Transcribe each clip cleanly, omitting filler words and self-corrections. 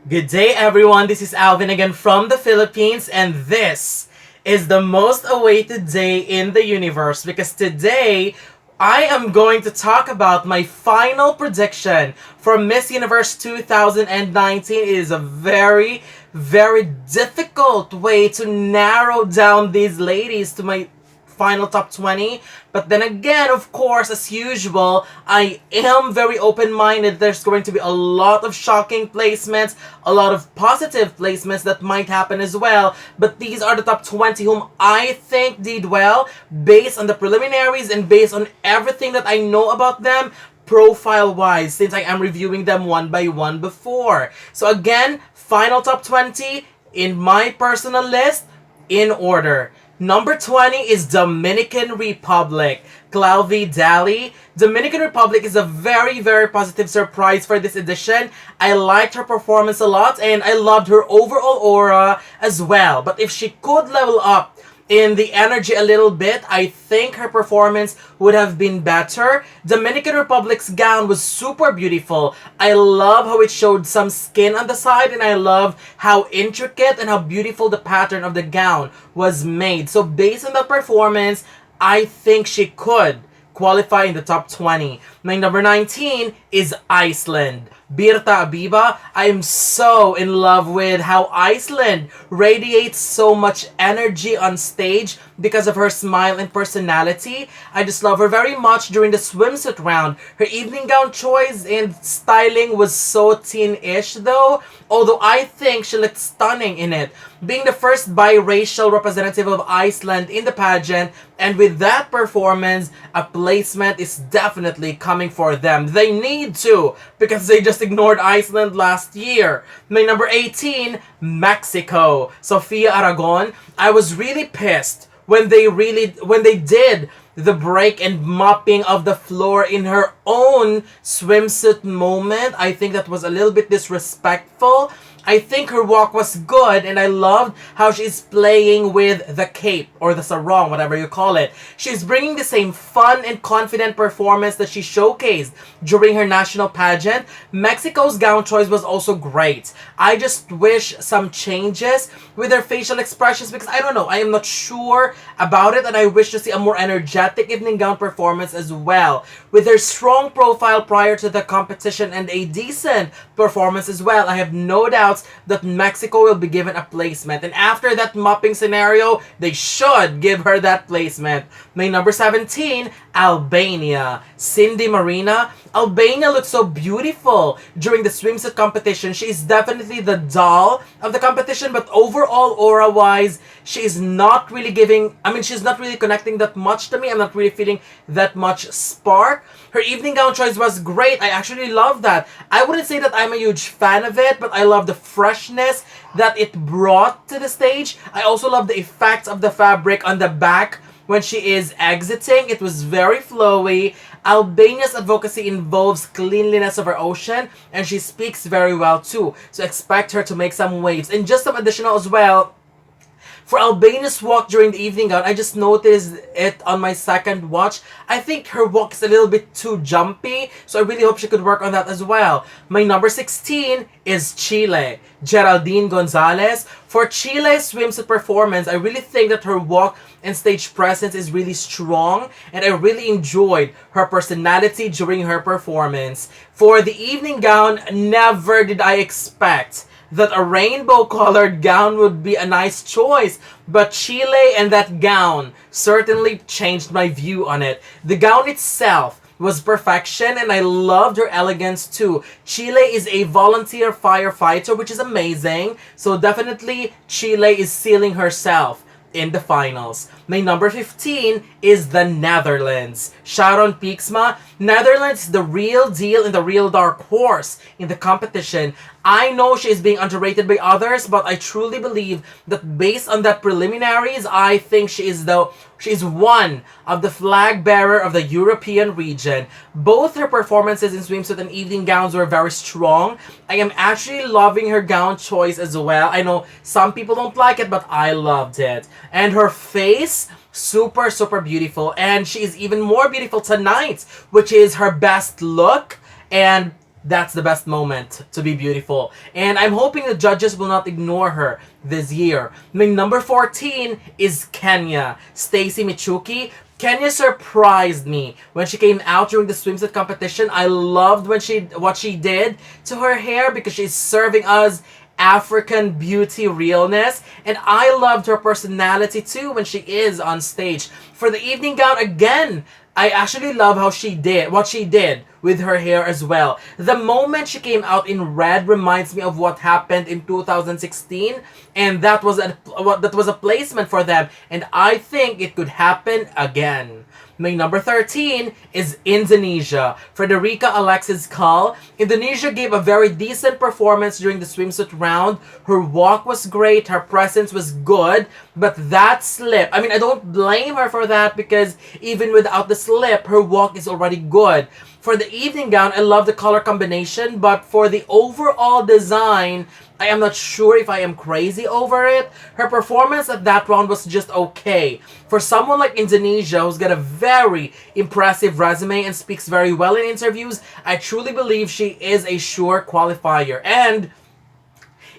Good day, everyone. This is Alvin again from the Philippines, and this is the most awaited day in the universe because today I am going to talk about my final prediction for Miss Universe 2019. It is a very difficult way to narrow down these ladies to my final top 20. But then again, of course, as usual, I am very open-minded. There's going to be a lot of shocking placements, a lot of positive placements that might happen as well. But these are the top 20 whom I think did well based on the preliminaries and based on everything that I know about them profile-wise, since I am reviewing them one by one before. So again, final top 20 in my personal list in order. Number 20 is Dominican Republic. Clauvid, Daly. Dominican Republic is a very positive surprise for this edition. I liked her performance a lot and I loved her overall aura as well. But if she could level up in the energy a little bit, I think her performance would have been better. Dominican Republic's gown was super beautiful. I love how it showed some skin on the side, and I love how intricate and how beautiful the pattern of the gown was made. So based on the performance, I think she could qualify in the top 20. My number 19 is Iceland. Birta, Abiba. I am so in love with how Iceland radiates so much energy on stage because of her smile and personality. I just love her very much during the swimsuit round. Her evening gown choice and styling was so teen-ish though, although I think she looked stunning in it. Being the first biracial representative of Iceland in the pageant, and with that performance, a placement is definitely coming for them. They need to, because they just ignored Iceland last year. My number 18, Mexico. Sofia, Aragon. I was really pissed when they did the break and mopping of the floor in her own swimsuit moment. I think that was a little bit disrespectful. I think her walk was good, and I loved how she's playing with the cape or the sarong, whatever you call it. She's bringing the same fun and confident performance that she showcased during her national pageant. Mexico's gown choice was also great. I just wish some changes with her facial expressions because I don't know, I am not sure about it, and I wish to see a more energetic evening gown performance as well. With her strong profile prior to the competition and a decent performance as well, I have no doubt that Mexico will be given a placement. And after that mopping scenario, they should give her that placement. My number 17, Albania. Cindy Marina. Albania looks so beautiful during the swimsuit competition. She is definitely the doll of the competition, but overall aura-wise, she is not really she's not really connecting that much to me. I'm not really feeling that much spark. Her evening gown choice was great. I actually love that. I wouldn't say that I'm a huge fan of it, but I love the freshness that it brought to the stage. I also love the effects of the fabric on the back when she is exiting. It was very flowy. Albania's advocacy involves cleanliness of her ocean, and she speaks very well too. So expect her to make some waves. And just some additional as well, for Albania's walk during the evening gown, I just noticed it on my second watch. I think her walk is a little bit too jumpy, so I really hope she could work on that as well. My number 16 is Chile. Geraldine Gonzalez. For Chile's swimsuit performance, I really think that her walk and stage presence is really strong, and I really enjoyed her personality during her performance. For the evening gown, never did I expect that a rainbow-colored gown would be a nice choice, but Chile and that gown certainly changed my view on it. The gown itself was perfection, and I loved her elegance too. Chile is a volunteer firefighter, which is amazing, so definitely Chile is sealing herself in the finals. My number 15 is the Netherlands. Sharon Pieksma. Netherlands is the real deal and the real dark horse in the competition. I know she is being underrated by others, but I truly believe that based on that preliminaries, I think she is one of the flag bearer of the European region. Both her performances in swimsuit and evening gowns were very strong. I am actually loving her gown choice as well. I know some people don't like it, but I loved it. And her face, super beautiful. And she is even more beautiful tonight, which is her best look. And that's the best moment to be beautiful. And I'm hoping the judges will not ignore her this year. My number 14 is Kenya. Stacy Michuki. Kenya surprised me when she came out during the swimsuit competition. I loved what she did to her hair because she's serving us African beauty realness, and I loved her personality too when she is on stage. For the evening gown, again, I actually love what she did with her hair as well. The moment she came out in red reminds me of what happened in 2016, and that was a placement for them, and I think it could happen again. My number 13 is Indonesia. Frederika, Alexis, Cull. Indonesia gave a very decent performance during the swimsuit round. Her walk was great, her presence was good, but that slip, I mean, I don't blame her for that because even without the slip, her walk is already good. For the evening gown, I love the color combination, but for the overall design, I am not sure if I am crazy over it. Her performance at that round was just okay. For someone like Indonesia, who's got a very impressive resume and speaks very well in interviews, I truly believe she is a sure qualifier. And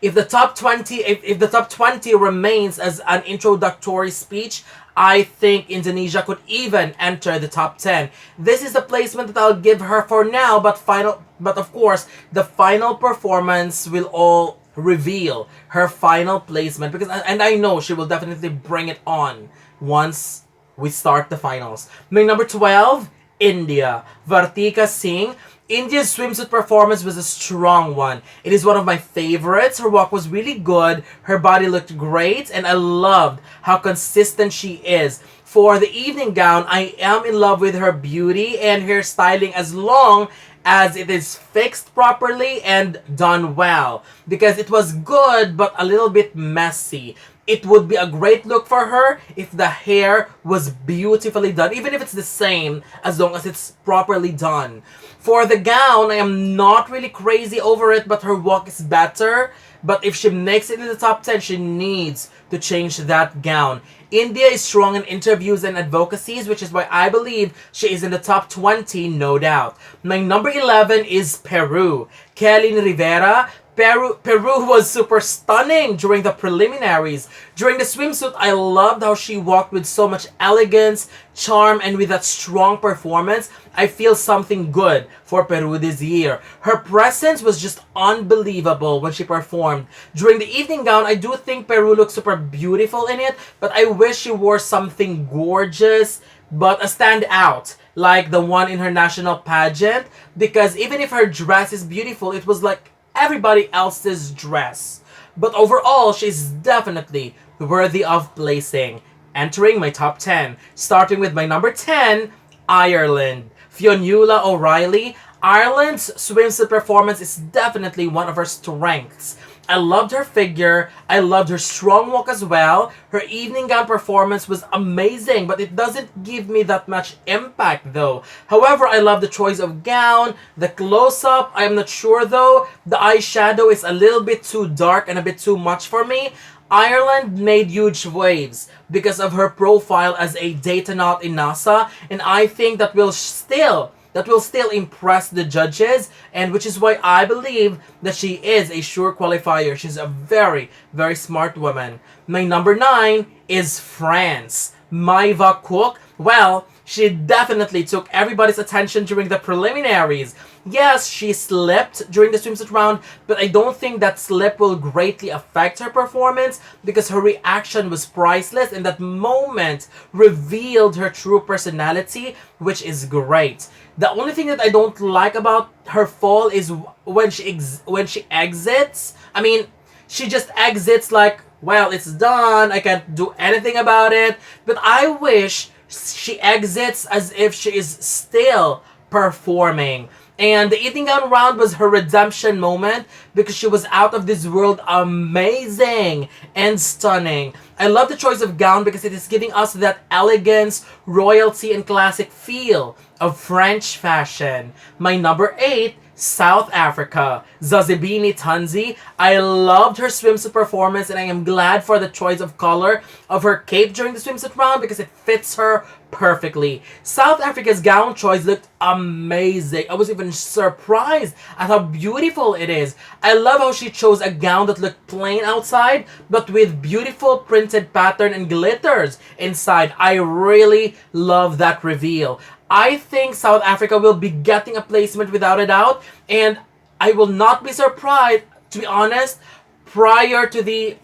if the top 20 if the top 20 remains as an introductory speech, I think Indonesia could even enter the top 10. This is the placement that I'll give her for now, but of course, the final performance will all reveal her final placement and I know she will definitely bring it on once we start the finals. My number 12, India. Vartika, Singh. India's swimsuit performance was a strong one. It is one of my favorites. Her walk was really good. Her body looked great. And I loved how consistent she is. For the evening gown, I am in love with her beauty and hairstyling as long as it is fixed properly and done well. Because it was good but a little bit messy. It would be a great look for her if the hair was beautifully done, even if it's the same, as long as it's properly done. For the gown, I am not really crazy over it, but her walk is better. But if she makes it in the top 10, she needs to change that gown. India is strong in interviews and advocacies, which is why I believe she is in the top 20, no doubt. My number 11 is Peru. Kelly Rivera. Peru was super stunning during the preliminaries. During the swimsuit, I loved how she walked with so much elegance, charm, and with that strong performance. I feel something good for Peru this year. Her presence was just unbelievable when she performed. During the evening gown, I do think Peru looked super beautiful in it, but I wish she wore something gorgeous, but a standout, like the one in her national pageant, because even if her dress is beautiful, it was like everybody else's dress. But overall, she's definitely worthy of placing. Entering my top 10, starting with my number 10, Ireland. Fionnghuala O'Reilly. Ireland's swimsuit performance is definitely one of her strengths. I loved her figure. I loved her strong walk as well. Her evening gown performance was amazing, but it doesn't give me that much impact though. However, I love the choice of gown, the close-up. I am not sure though. The eyeshadow is a little bit too dark and a bit too much for me. Ireland made huge waves because of her profile as a Daytonaut in NASA, and I think that will still impress the judges, and which is why I believe that she is a sure qualifier. She's a very, very smart woman. My number 9 is France. Maeva Coucke. Well, she definitely took everybody's attention during the preliminaries. Yes, she slipped during the swimsuit round, but I don't think that slip will greatly affect her performance because her reaction was priceless and that moment revealed her true personality, which is great. The only thing that I don't like about her fall is when she exits. I mean, she just exits like, well, it's done, I can't do anything about it. But I wish she exits as if she is still performing. And the evening gown round was her redemption moment because she was out of this world amazing and stunning. I love the choice of gown because it is giving us that elegance, royalty, and classic feel of French fashion. My number 8, South Africa, Zazibini Tanzi. I loved her swimsuit performance and I am glad for the choice of color of her cape during the swimsuit round because it fits her perfectly. South Africa's gown choice looked amazing. I was even surprised at how beautiful it is. I love how she chose a gown that looked plain outside but with beautiful printed pattern and glitters inside. I really love that reveal. I think South Africa will be getting a placement without a doubt, and I will not be surprised, to be honest, prior to the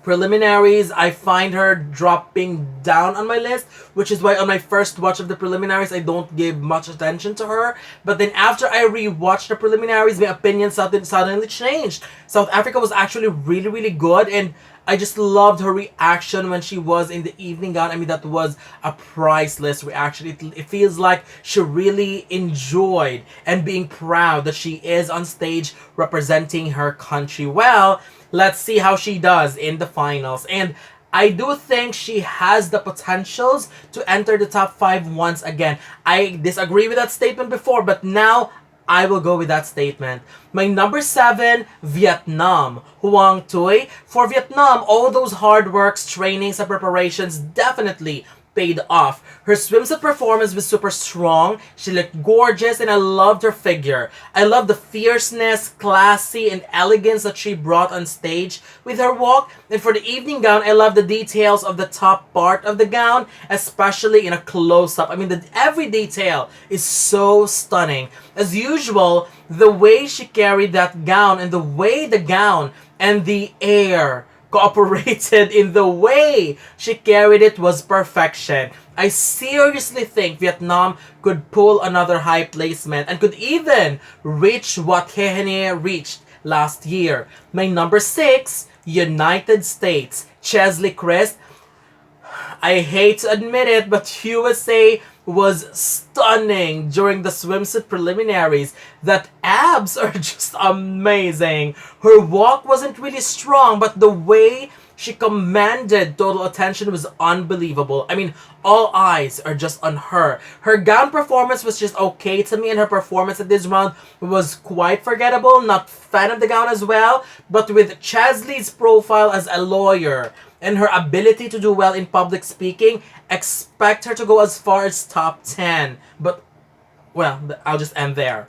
preliminaries, I find her dropping down on my list, which is why on my first watch of the preliminaries, I don't give much attention to her. But then after I rewatched the preliminaries, my opinion suddenly changed. South Africa was actually really, really good, and I just loved her reaction when she was in the evening gown. I mean, that was a priceless reaction. It feels like she really enjoyed and being proud that she is on stage representing her country well. Let's see how she does in the finals. And I do think she has the potentials to enter the top 5 once again. I disagree with that statement before, but now I will go with that statement. My number 7, Vietnam. Hoang Thuy. For Vietnam, all those hard works, trainings, and preparations definitely paid off. Her swimsuit performance was super strong. She looked gorgeous and I loved her figure. I love the fierceness, classy, and elegance that she brought on stage with her walk. And for the evening gown, I love the details of the top part of the gown, especially in a close-up. I mean, every detail is so stunning. As usual, the way she carried that gown and the way the gown and the air cooperated in the way she carried it was perfection. I seriously think Vietnam could pull another high placement and could even reach what Hehene reached last year. My number 6, United States. Chesley Christ. I hate to admit it, but USA was stunning during the swimsuit preliminaries. That abs are just amazing. Her walk wasn't really strong, but the way she commanded total attention was unbelievable. I mean, all eyes are just on her. Her gown performance was just okay to me, and her performance at this round was quite forgettable. Not fan of the gown as well, but with Chesley's profile as a lawyer and her ability to do well in public speaking, expect her to go as far as top 10. But, well, I'll just end there.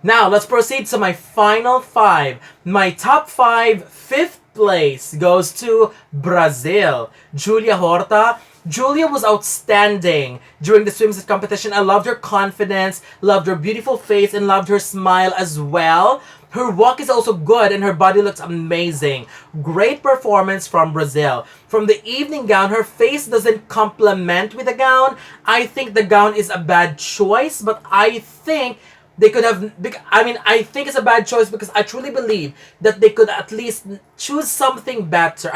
Now, let's proceed to my final 5. My top 5, 5th place goes to Brazil. Julia Horta. Julia was outstanding during the swimsuit competition. I loved her confidence, loved her beautiful face, and loved her smile as well. Her walk is also good and her body looks amazing. Great performance from Brazil. From the evening gown, her face doesn't complement with the gown. I think the gown is a bad choice, but I think they could have... I think it's a bad choice because I truly believe that they could at least choose something better.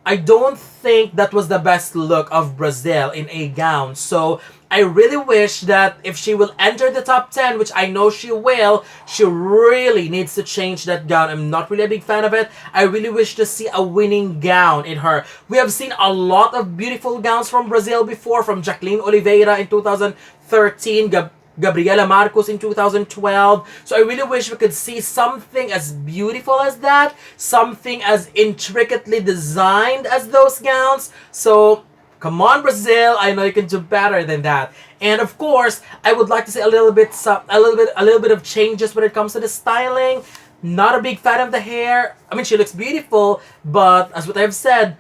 I don't think that was the best look of Brazil in a gown. So I really wish that if she will enter the top 10, which I know she will, she really needs to change that gown. I'm not really a big fan of it. I really wish to see a winning gown in her. We have seen a lot of beautiful gowns from Brazil before, from Jacqueline Oliveira in 2013, Gabriela Marcos in 2012. So I really wish we could see something as beautiful as that, something as intricately designed as those gowns. So come on, Brazil, I know you can do better than that. And of course, I would like to see a little bit of changes when it comes to the styling. Not a big fan of the hair. She looks beautiful, but as what I've said,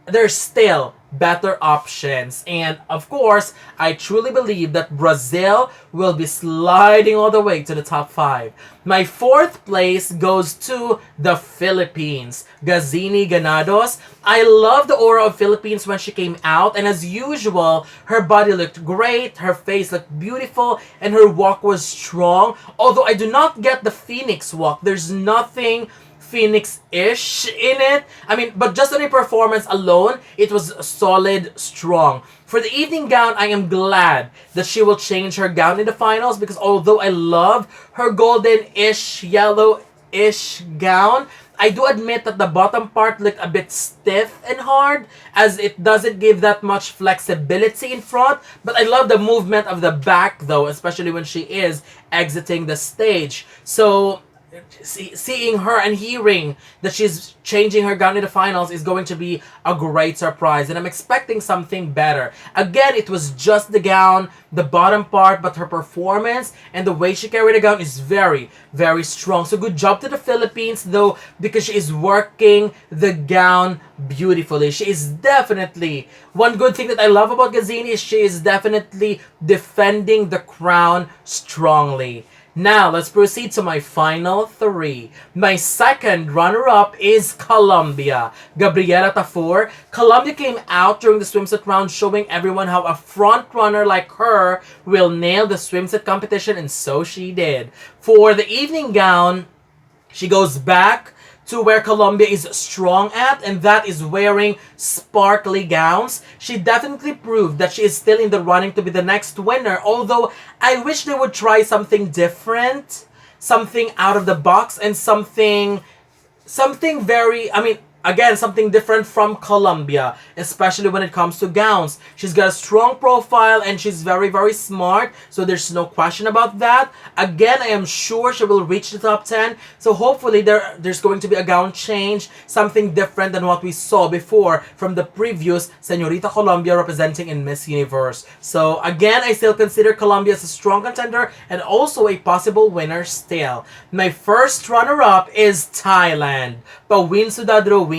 there's still better options. And of course, I truly believe that Brazil will be sliding all the way to the top 5. My 4th place goes to the Philippines. Gazini Ganados. I love the aura of Philippines when she came out, and as usual, her body looked great, her face looked beautiful, and her walk was strong. Although I do not get the Phoenix walk. There's nothing Phoenix-ish in it. But just on a performance alone, it was solid, strong. For the evening gown, I am glad that she will change her gown in the finals because although I love her golden-ish, yellow-ish gown, I do admit that the bottom part looked a bit stiff and hard, as it doesn't give that much flexibility in front. But I love the movement of the back though, especially when she is exiting the stage. So seeing her and hearing that she's changing her gown in the finals is going to be a great surprise, and I'm expecting something better. Again, it was just the gown, the bottom part, but her performance and the way she carried the gown is very, very strong. So good job to the Philippines though, because she is working the gown beautifully. She is definitely, one good thing that I love about Gazini is she is definitely defending the crown strongly. Now, let's proceed to my final three. My second runner-up is Colombia. Gabriela Tafur. Colombia came out during the swimsuit round showing everyone how a front runner like her will nail the swimsuit competition, and so she did. For the evening gown, she goes back to where Colombia is strong at, and that is wearing sparkly gowns. She definitely proved that she is still in the running to be the next winner, although I wish they would try something different, something out of the box, and something very, again, something different from Colombia, especially when it comes to gowns. She's got a strong profile and she's very, very smart, so there's no question about that. Again, I am sure she will reach the top 10, so hopefully there's going to be a gown change, something different than what we saw before from the previous Señorita Colombia representing in Miss Universe. So again, I still consider Colombia as a strong contender and also a possible winner still. My first runner-up is Thailand. Pawin Sudadrowin.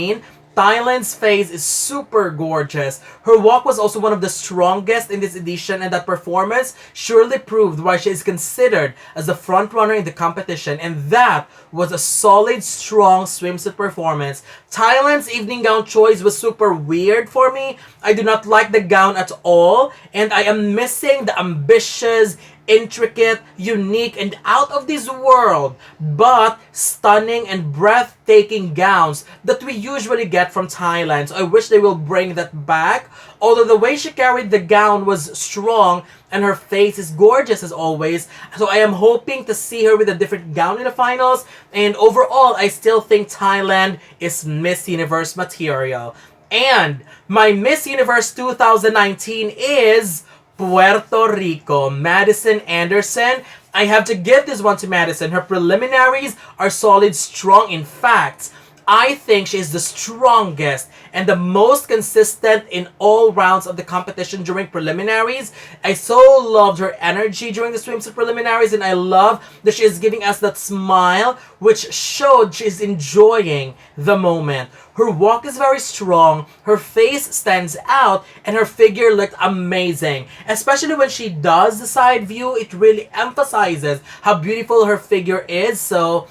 Thailand's face is super gorgeous. Her walk was also one of the strongest in this edition, and that performance surely proved why she is considered as the front runner in the competition, and that was a solid, strong swimsuit performance. Thailand's evening gown choice was super weird for me. I do not like the gown at all, and I am missing the ambitious, intricate, unique, and out of this world, but stunning and breathtaking gowns that we usually get from Thailand. So I wish they will bring that back. Although the way she carried the gown was strong and her face is gorgeous as always. So I am hoping to see her with a different gown in the finals. And overall, I still think Thailand is Miss Universe material. And my Miss Universe 2019 is Puerto Rico, Madison Anderson. I have to give this one to Madison. Her preliminaries are solid, strong. In fact, I think she is the strongest and the most consistent in all rounds of the competition during preliminaries. I so loved her energy during the swimsuit preliminaries, and I love that she is giving us that smile, which showed she is enjoying the moment. Her walk is very strong, her face stands out, and her figure looked amazing. Especially when she does the side view, it really emphasizes how beautiful her figure is. So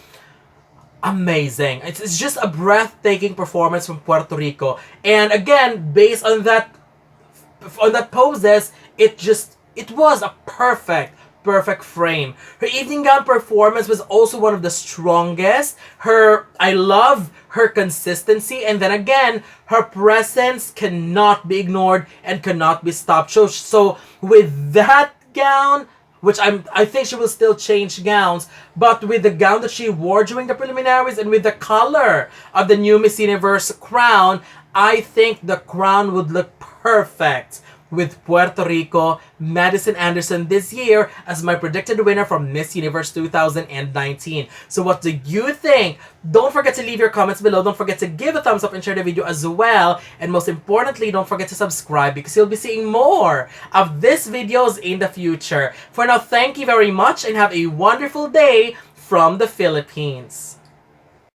amazing. It's just a breathtaking performance from Puerto Rico. And again, based on that poses, it was a perfect frame. Her evening gown performance was also one of the strongest. I love her consistency, and then again, her presence cannot be ignored and cannot be stopped. So with that gown, which I think she will still change gowns, but with the gown that she wore during the preliminaries and with the color of the new Miss Universe crown, I think the crown would look perfect with Puerto Rico, Madison Anderson this year as my predicted winner from Miss Universe 2019. So what do you think? Don't forget to leave your comments below. Don't forget to give a thumbs up and share the video as well. And most importantly, don't forget to subscribe because you'll be seeing more of these videos in the future. For now, thank you very much and have a wonderful day from the Philippines.